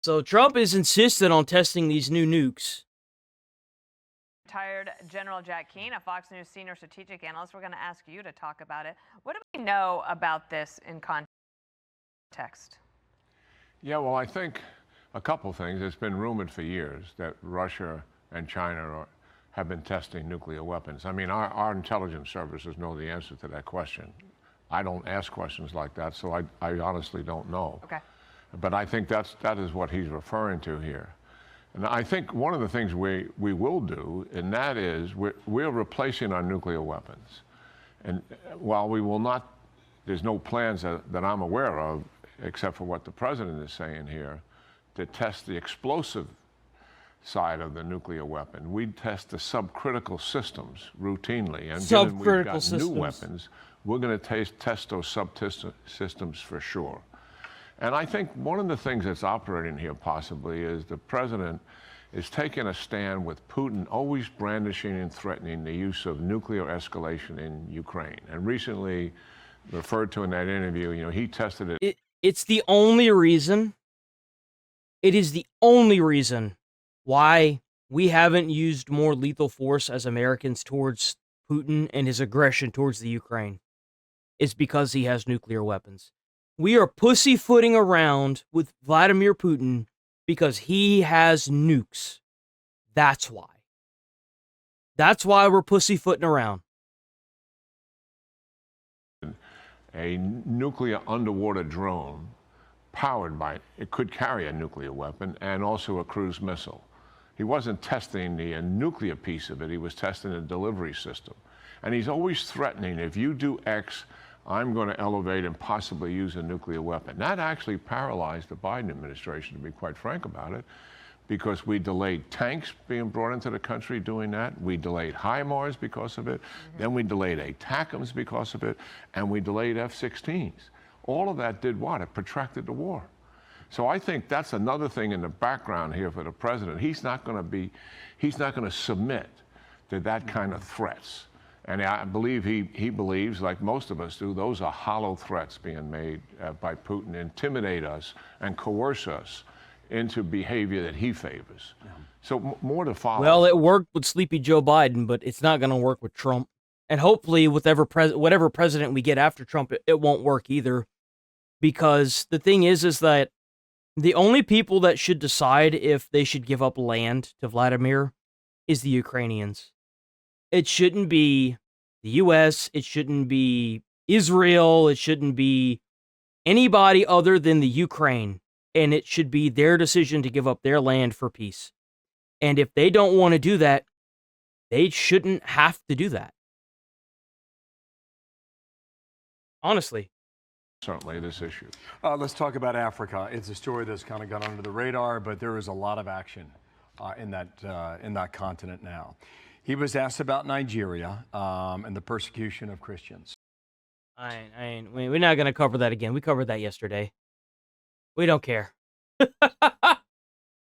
So Trump is insistent on testing these new nukes. Retired General Jack Keane, a Fox News senior strategic analyst. We're going to ask you to talk about it. What do we know about this in context? Yeah, well, I think a couple things. It's been rumored for years that Russia and China have been testing nuclear weapons. I mean, our intelligence services know the answer to that question. I don't ask questions like that, so I honestly don't know. Okay. But I think that is what he's referring to here. And I think one of the things we will do, and that is we're replacing our nuclear weapons. And while we will not, there's no plans that I'm aware of, except for what the president is saying here, to test the explosive side of the nuclear weapon. We test the subcritical systems routinely. And given we've got new weapons, we're going to test those subsystems for sure. And I think one of the things that's operating here possibly is the president is taking a stand with Putin always brandishing and threatening the use of nuclear escalation in Ukraine. And recently referred to in that interview, you know, he tested it. It's the only reason. It is the only reason why we haven't used more lethal force as Americans towards Putin and his aggression towards the Ukraine. Is because he has nuclear weapons. We are pussyfooting around with Vladimir Putin because he has nukes. That's why. That's why we're pussyfooting around. A nuclear underwater drone powered by, it could carry a nuclear weapon and also a cruise missile. He wasn't testing the nuclear piece of it, he was testing the delivery system. And he's always threatening, if you do X, I'm going to elevate and possibly use a nuclear weapon. That actually paralyzed the Biden administration, to be quite frank about it, because we delayed tanks being brought into the country doing that. We delayed HIMARS because of it. Then we delayed ATACMS because of it. And we delayed F-16s. All of that did what? It protracted the war. So I think that's another thing in the background here for the president. He's not going to submit to that kind of threats. And I believe he believes, like most of us do, those are hollow threats being made by Putin to intimidate us and coerce us into behavior that he favors. Yeah. So more to follow. Well, it worked with Sleepy Joe Biden, but it's not going to work with Trump. And hopefully with whatever president we get after Trump, it won't work either. Because the thing is that the only people that should decide if they should give up land to Vladimir is the Ukrainians. It shouldn't be the U.S., it shouldn't be Israel, it shouldn't be anybody other than the Ukraine. And it should be their decision to give up their land for peace. And if they don't want to do that, they shouldn't have to do that. Honestly. Certainly this issue. Let's talk about Africa. It's a story that's kind of gone under the radar, but there is a lot of action in that continent now. He was asked about Nigeria and the persecution of Christians. We're not going to cover that again. We covered that yesterday. We don't care.